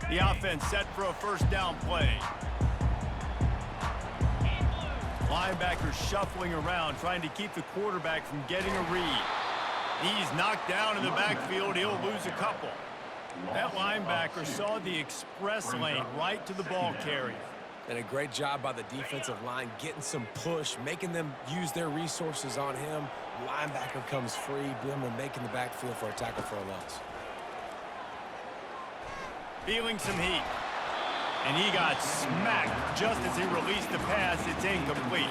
The offense set for a first down play. Linebacker shuffling around, trying to keep the quarterback from getting a read. He's knocked down in the backfield. He'll lose a couple. That linebacker saw the express lane right to the ball carrier. And a great job by the defensive line, getting some push, making them use their resources on him. Linebacker comes free, Bimmer making the backfield for a tackle for a loss. Feeling some heat. And he got smacked just as he released the pass. It's incomplete.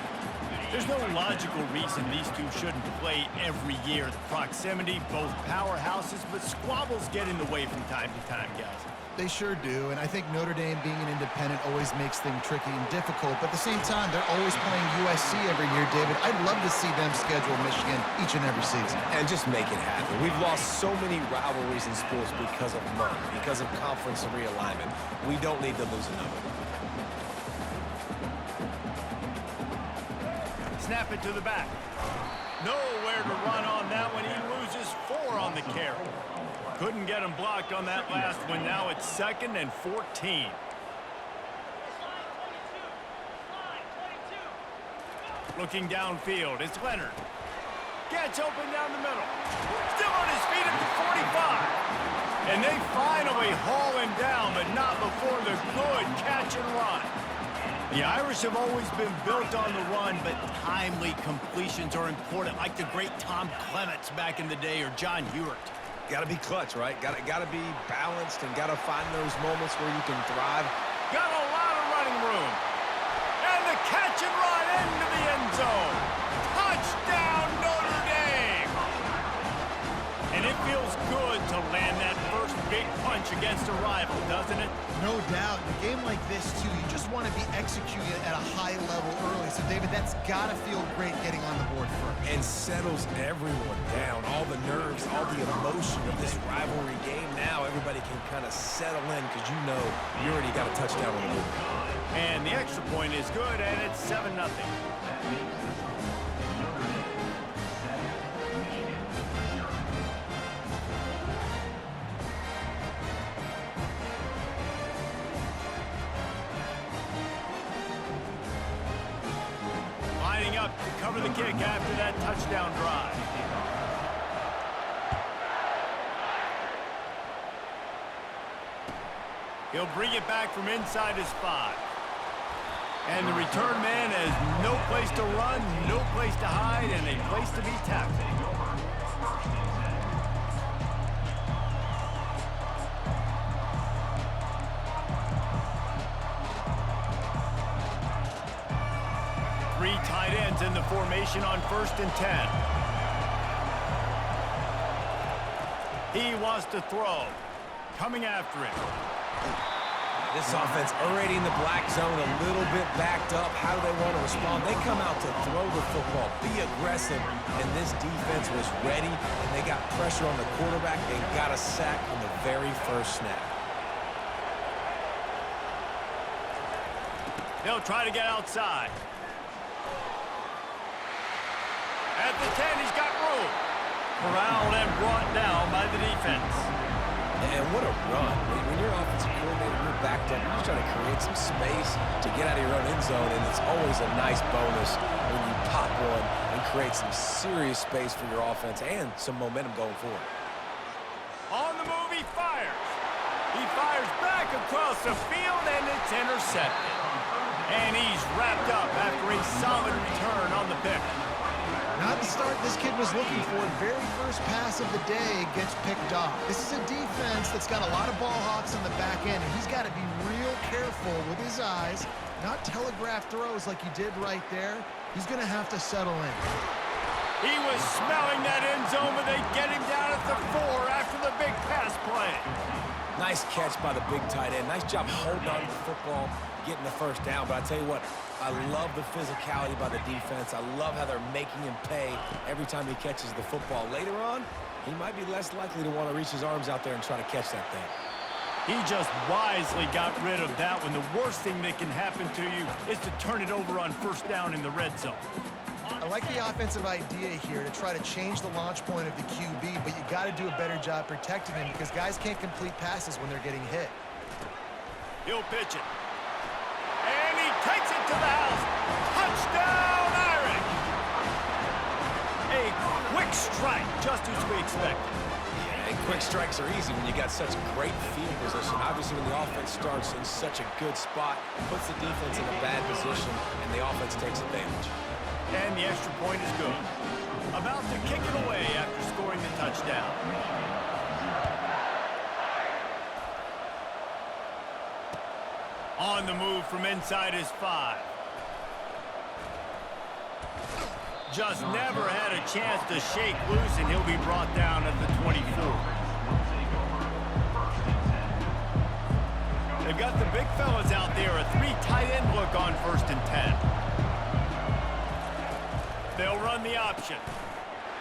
There's no logical reason these two shouldn't play every year. The proximity, both powerhouses, but squabbles get in the way from time to time, guys. They sure do, and I think Notre Dame being an independent always makes things tricky and difficult, but at the same time, they're always playing USC every year, David. I'd love to see them schedule Michigan each and every season. And just make it happen. We've lost so many rivalries in sports because of money, because of conference realignment. We don't need to lose another. Snap it to the back. Nowhere to run on that one. He loses 4 on the carry. Couldn't get him blocked on that last one. Now it's 2nd and 14. Looking downfield, it's Leonard. Gets open down the middle. Still on his feet at the 45. And they finally haul him down, but not before the good catch and run. The Irish have always been built on the run, but timely completions are important, like the great Tom Clements back in the day or John Hewart. Got to be clutch, right? Got to be balanced and got to find those moments where you can thrive. Got a lot of running room. And the catch and run into the end zone. Touchdown, Notre Dame! And it feels good to land that first big punch against a rival, doesn't it? No doubt. In a game like this, too, you just want to be executing at a high level early. So, David, that's got to feel great getting on the board first. And settles everyone down. All the nerves, all the emotion of this rivalry game. Now everybody can kind of settle in because you know you already got a touchdown on the board. And the extra point is good, and it's 7-0. Lining up to cover the kick after that touchdown drive. He'll bring it back from inside his 5. And the return man has no place to run, no place to hide, and a place to be tackled. Three tight ends in the formation on 1st and 10. He wants to throw. Coming after him. This offense already in the black zone, a little bit backed up. How do they want to respond? They come out to throw the football, be aggressive, and this defense was ready, and they got pressure on the quarterback and got a sack on the very first snap. They'll try to get outside. At the 10, he's got room. Corralled and brought down by the defense. And what a run. When you're offensive coordinator, you're backed up. You're just trying to create some space to get out of your own end zone, and it's always a nice bonus when you pop one and create some serious space for your offense and some momentum going forward. On the move, he fires. He fires back across the field, and it's intercepted. And he's wrapped up after a solid return on the pick. Not the start this kid was looking for. Very first pass of the day gets picked off. This is a defense that's got a lot of ball hawks on the back end, and he's got to be real careful with his eyes, not telegraph throws like he did right there. He's going to have to settle in. He was smelling that end zone, but they get him down at the 4 after the big pass play. Nice catch by the big tight end. Nice job holding on to the football, getting the first down. But I tell you what, I love the physicality by the defense. I love how they're making him pay every time he catches the football. Later on, he might be less likely to want to reach his arms out there and try to catch that thing. He just wisely got rid of that one. The worst thing that can happen to you is to turn it over on 1st down in the red zone. I like the offensive idea here to try to change the launch point of the QB, but you got to do a better job protecting him because guys can't complete passes when they're getting hit. He'll pitch it. And he takes it to the house. Touchdown, Irish! A quick strike, just as we expected. Yeah, and quick strikes are easy when you got such great field position. Obviously, when the offense starts in such a good spot, puts the defense in a bad position, and the offense takes advantage. And the extra point is good. About to kick it away after scoring the touchdown. On the move from inside his 5. Just never had a chance to shake loose, and he'll be brought down at the 24. They've got the big fellas out there, a 3 tight end look on 1st and 10. They'll run the option.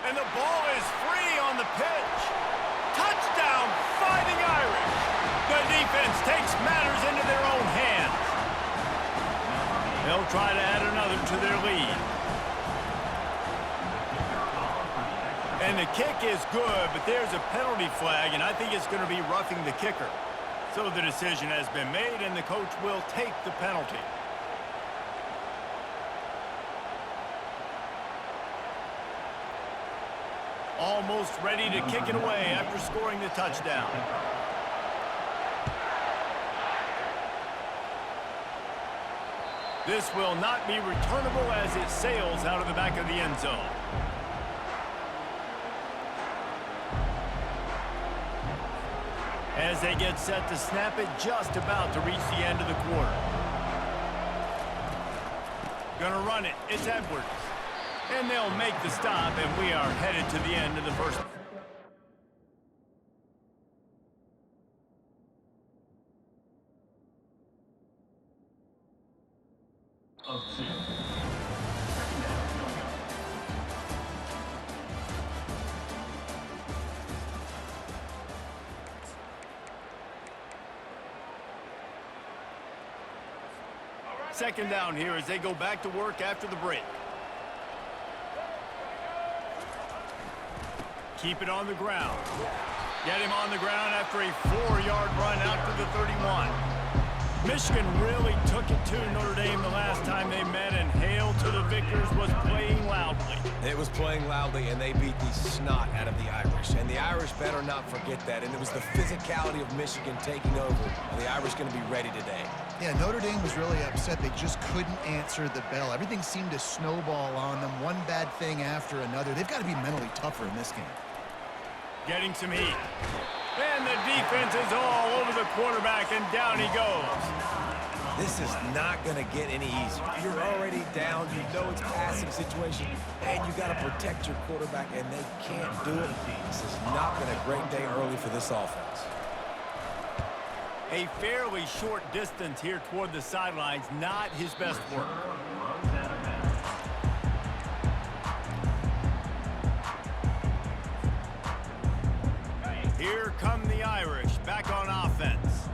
And the ball is free on the pitch. Touchdown, Fighting Irish. The defense takes matters into their own hands. They'll try to add another to their lead. And the kick is good, but there's a penalty flag, and I think it's going to be roughing the kicker. So the decision has been made, and the coach will take the penalty. Almost ready to kick it away after scoring the touchdown. This will not be returnable as it sails out of the back of the end zone. As they get set to snap it, just about to reach the end of the quarter. Gonna run it. It's Edwards. And they'll make the stop, and we are headed to the end of the first. Second down here as they go back to work after the break. Keep it on the ground. Get him on the ground after a 4-yard run out to the 31. Michigan really took it to Notre Dame the last time they met, and Hail to the Victors was playing loudly. It was playing loudly, and they beat the snot out of the Irish. And the Irish better not forget that. And it was the physicality of Michigan taking over. And the Irish going to be ready today. Yeah, Notre Dame was really upset. They just couldn't answer the bell. Everything seemed to snowball on them, one bad thing after another. They've got to be mentally tougher in this game. Getting some heat. And the defense is all over the quarterback, and down he goes. This is not going to get any easier. You're already down. You know it's a passing situation, and you got to protect your quarterback, and they can't do it. This has not been a great day early for this offense. A fairly short distance here toward the sidelines, not his best work. Here come the Irish back on offense.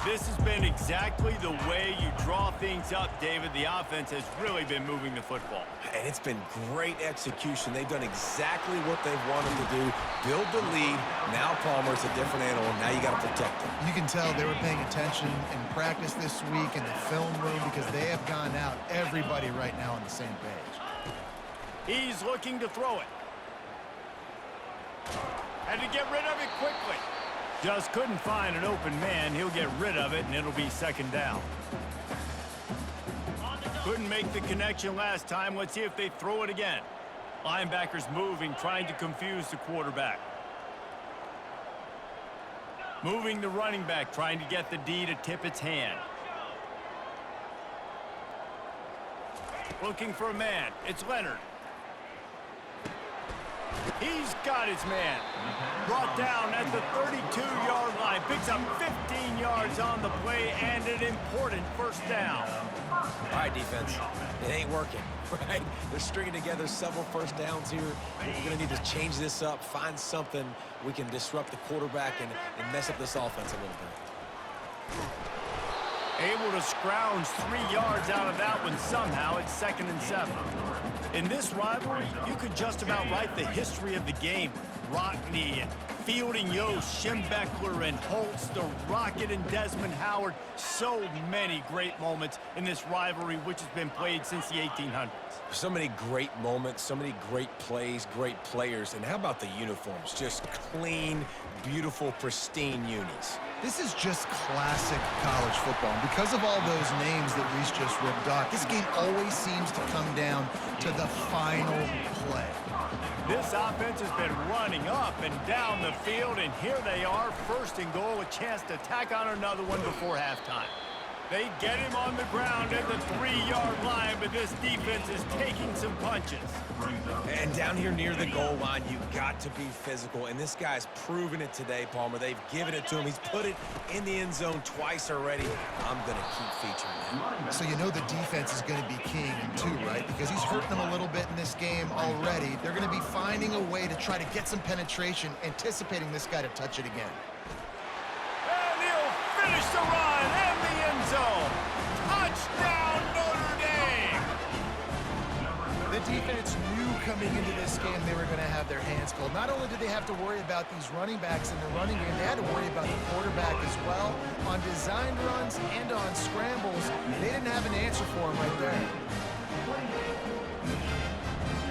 This has been exactly the way you draw things up, David. The offense has really been moving the football. And it's been great execution. They've done exactly what they've wanted to do. Build the lead. Now Palmer's a different animal. Now you got to protect him. You can tell they were paying attention in practice this week in the film room because they have gone out, everybody right now on the same page. He's looking to throw it. Had to get rid of it quickly. Just couldn't find an open man. He'll get rid of it, and it'll be second down. Couldn't make the connection last time. Let's see if they throw it again. Linebackers moving, trying to confuse the quarterback. Moving the running back, trying to get the D to tip its hand. Looking for a man. It's Leonard. He's got his man. Brought down at the 32-yard line. Picks up 15 yards on the play and an important first down. All right, defense. It ain't working, right? They're stringing together several first downs here. We're going to need to change this up, find something we can disrupt the quarterback and mess up this offense a little bit. Able to scrounge 3 yards out of that one somehow. It's 2nd and 7. In this rivalry, you could just about write the history of the game. Rockney and Fielding Yost, Schembechler, and Holtz, the Rocket and Desmond Howard. So many great moments in this rivalry, which has been played since the 1800s. So many great moments, so many great plays, great players. And how about the uniforms? Just clean, beautiful, pristine unis. This is just classic college football. And because of all those names that Reese just ripped off, this game always seems to come down to the final play. This offense has been running up and down the field, and here they are, first and goal, a chance to tack on another one before halftime. They get him on the ground at the 3-yard line, but this defense is taking some punches. And down here near the goal line, you've got to be physical, and this guy's proven it today, Palmer. They've given it to him. He's put it in the end zone twice already. I'm going to keep featuring him. So you know the defense is going to be keying him too, right? Because he's hurting them a little bit in this game already. They're going to be finding a way to try to get some penetration, anticipating this guy to touch it again. And he'll finish the run and the end zone. Touchdown, Notre Dame! The defense knew coming into this game they were going to have their hands full. Not only did they have to worry about these running backs in the running game, they had to worry about the quarterback as well. On designed runs and on scrambles, they didn't have an answer for him right there.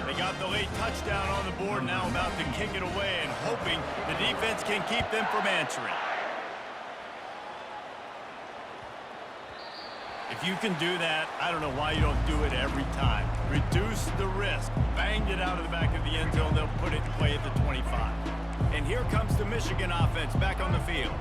They got the late touchdown on the board, now about to kick it away and hoping the defense can keep them from answering. If you can do that, I don't know why you don't do it every time. Reduce the risk. Banged it out of the back of the end zone. They'll put it in play at the 25. And here comes the Michigan offense back on the field.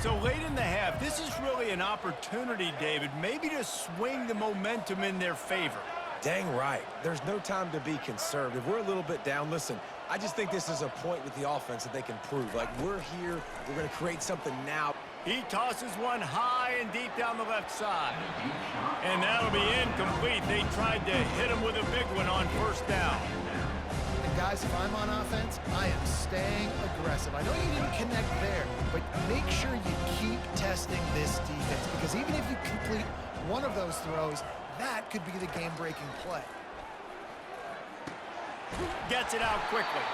So late in the half, this is really an opportunity, David, maybe to swing the momentum in their favor. Dang right. There's no time to be conservative. We're a little bit down. Listen, I just think this is a point with the offense that they can prove. Like, we're here. We're going to create something now. He tosses one high and deep down the left side. And that'll be incomplete. They tried to hit him with a big one on first down. And guys, if I'm on offense, I am staying aggressive. I know you didn't connect there, but make sure you keep testing this defense, because even if you complete one of those throws, that could be the game-breaking play. Gets it out quickly.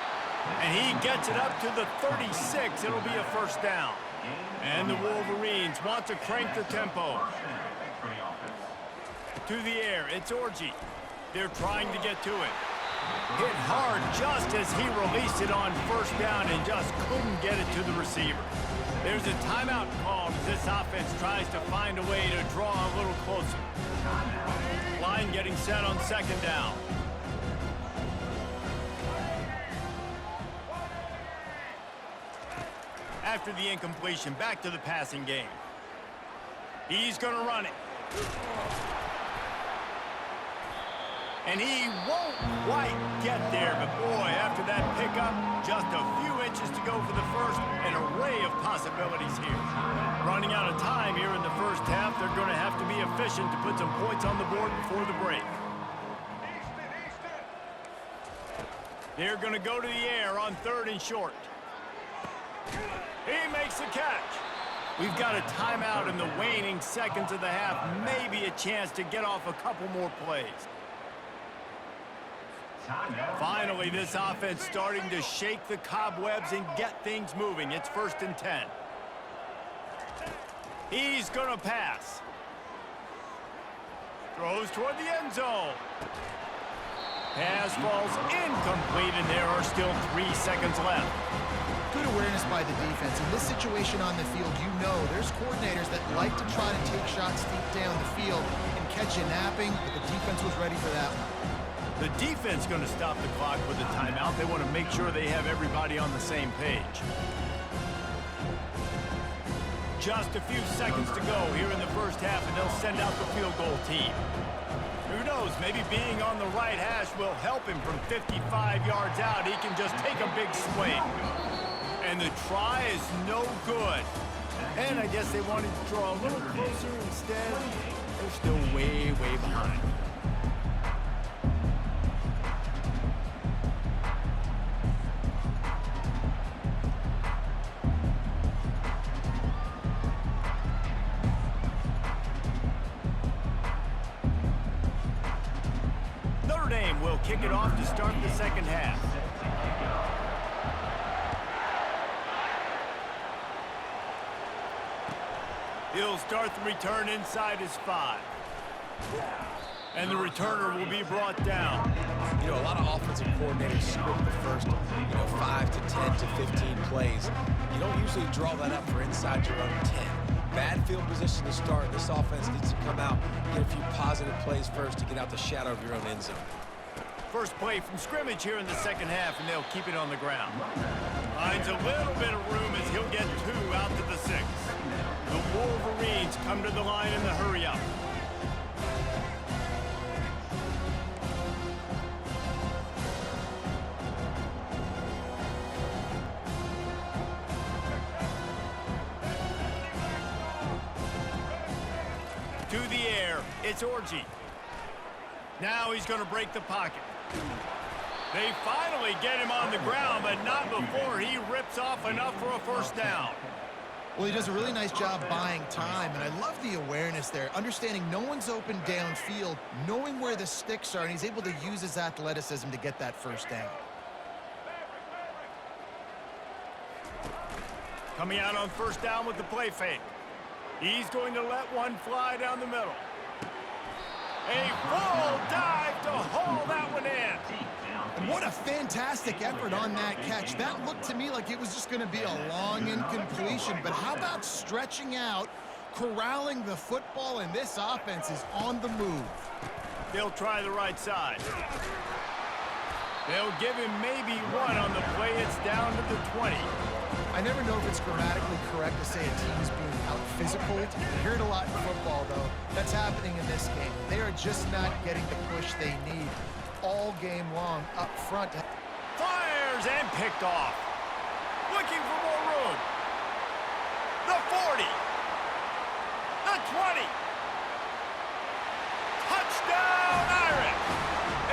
And he gets it up to the 36. It'll be a first down. And the Wolverines want to crank the tempo. To the air, it's Orji. They're trying to get to it. Hit hard just as he released it on first down and just couldn't get it to the receiver. There's a timeout called as this offense tries to find a way to draw a little closer. Line getting set on second down. After the incompletion, back to the passing game. He's going to run it. And he won't quite get there, but boy, after that pickup, just a few inches to go for the first, an array of possibilities here. Running out of time here in the first half, they're going to have to be efficient to put some points on the board before the break. They're going to go to the air on third and short. He makes the catch. We've got a timeout in the waning seconds of the half. Maybe a chance to get off a couple more plays. Finally, this offense starting to shake the cobwebs and get things moving. It's 1st and 10. He's going to pass. Throws toward the end zone. Pass falls incomplete, and there are still 3 seconds left. Good awareness by the defense. In this situation on the field, you know there's coordinators that like to try to take shots deep down the field and catch you napping, but the defense was ready for that one. The defense going to stop the clock with a timeout. They want to make sure they have everybody on the same page. Just a few seconds to go here in the first half, and they'll send out the field goal team. Who knows, maybe being on the right hash will help him from 55 yards out. He can just take a big swing. And the try is no good. And I guess they wanted to draw a little closer instead. They're still way, way behind. Notre Dame will kick it off to start the second half. He'll start the return inside his 5. And the returner will be brought down. You know, a lot of offensive coordinators script the first, 5 to 10 to 15 plays. You don't usually draw that up for inside your own 10. Bad field position to start. This offense needs to come out, get a few positive plays first to get out the shadow of your own end zone. First play from scrimmage here in the second half, and they'll keep it on the ground. Finds a little bit of room as he'll get 2 out to the 6. The Wolverines come to the line in the hurry-up. To the air, it's Orji. Now he's going to break the pocket. They finally get him on the ground, but not before he rips off enough for a first down. Well, he does a really nice job buying time, and I love the awareness there, understanding no one's open downfield, knowing where the sticks are, and he's able to use his athleticism to get that first down. Coming out on first down with the play fake. He's going to let one fly down the middle. A full dive to haul that one in. And what a fantastic effort on that catch. That looked to me like it was just going to be a long incompletion, but how about stretching out, corralling the football, and this offense is on the move. They'll try the right side. They'll give him maybe 1 on the play. It's down to the 20. I never know if it's grammatically correct to say a team is being out-physical. You hear it a lot in football, though. That's happening in this game. They are just not getting the push they need all game long up front. Fires and picked off. Looking for more room. The 40. The 20. Touchdown, Irish.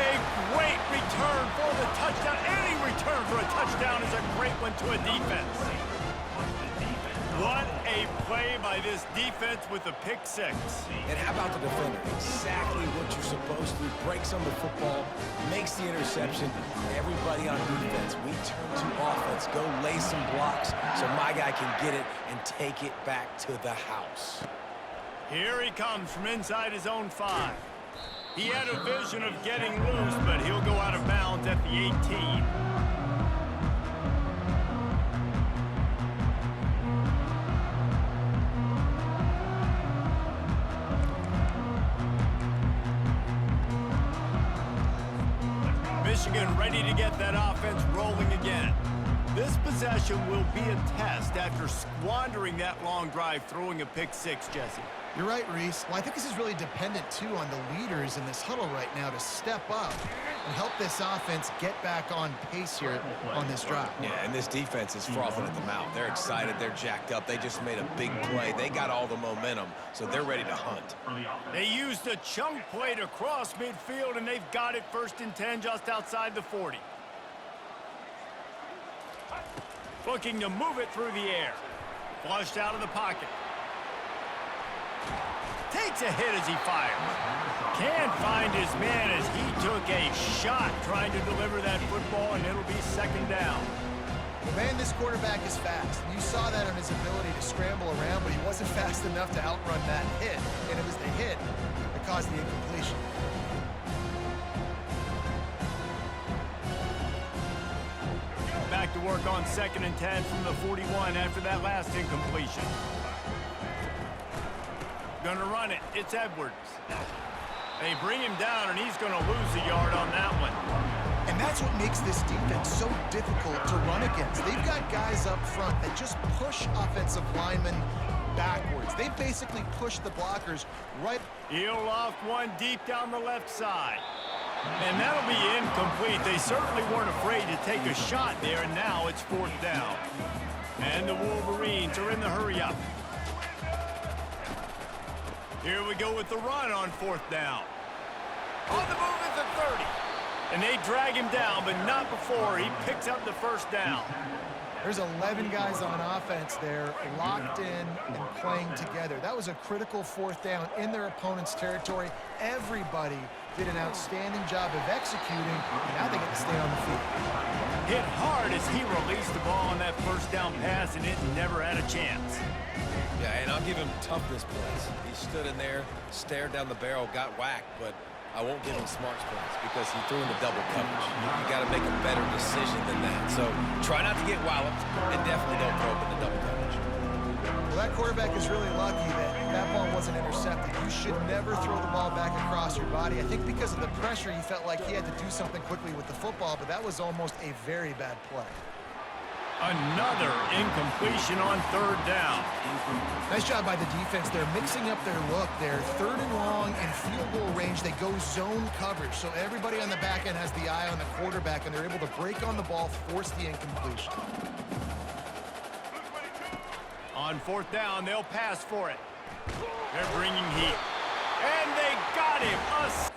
A great return for the touchdown. Any return for a touchdown is a great one to a defense. What a play by this defense with a pick 6. And how about the defender? Exactly what you're supposed to do. Breaks on the football, makes the interception. Everybody on defense, we turn to offense. Go lay some blocks so my guy can get it and take it back to the house. Here he comes from inside his own 5. He had a vision of getting loose, but he'll go out of bounds at the 18. Michigan ready to get that offense rolling again. This possession will be a test after squandering that long drive, throwing a pick 6, Jesse. You're right, Reese. Well, I think this is really dependent, too, on the leaders in this huddle right now to step up and help this offense get back on pace here on this drive. Yeah, and this defense is frothing at the mouth. They're excited. They're jacked up. They just made a big play. They got all the momentum, so they're ready to hunt. They used a chunk play to cross midfield, and they've got it 1st and 10 just outside the 40. Looking to move it through the air. Flushed out of the pocket. Takes a hit as he fires. Can't find his man as he took a shot trying to deliver that football, and it'll be 2nd down. Well, man, this quarterback is fast. You saw that on his ability to scramble around, but he wasn't fast enough to outrun that hit. And it was the hit that caused the incompletion. Back to work on 2nd and 10 from the 41 after that last incompletion. Gonna run it. It's Edwards. They bring him down, and he's gonna lose a yard on that one. And that's what makes this defense so difficult to run against. They've got guys up front that just push offensive linemen backwards. They basically push the blockers right. He'll loft one deep down the left side. And that'll be incomplete. They certainly weren't afraid to take a shot there, and now it's 4th down. And the Wolverines are in the hurry-up. Here we go with the run on 4th down. On the move at the 30. And they drag him down, but not before he picks up the 1st down. There's 11 guys on offense there, locked in and playing together. That was a critical 4th down in their opponent's territory. Everybody did an outstanding job of executing, and now they get to stay on the field. Hit hard as he released the ball on that first down pass, and it never had a chance. Yeah, and I'll give him toughness points. He stood in there, stared down the barrel, got whacked, but I won't give him smarts points because he threw into double coverage. You got to make a better decision than that. So try not to get walloped, and definitely don't throw up into double coverage. Well, that quarterback is really lucky that that ball wasn't intercepted. You should never throw the ball back across your body. I think because of the pressure, he felt like he had to do something quickly with the football, but that was almost a very bad play. Another incompletion on third down. Nice job by the defense. They're mixing up their look. They're third and long and field goal range. They go zone coverage. So everybody on the back end has the eye on the quarterback, and they're able to break on the ball, force the incompletion. On fourth down, they'll pass for it. They're bringing heat. And they got him. A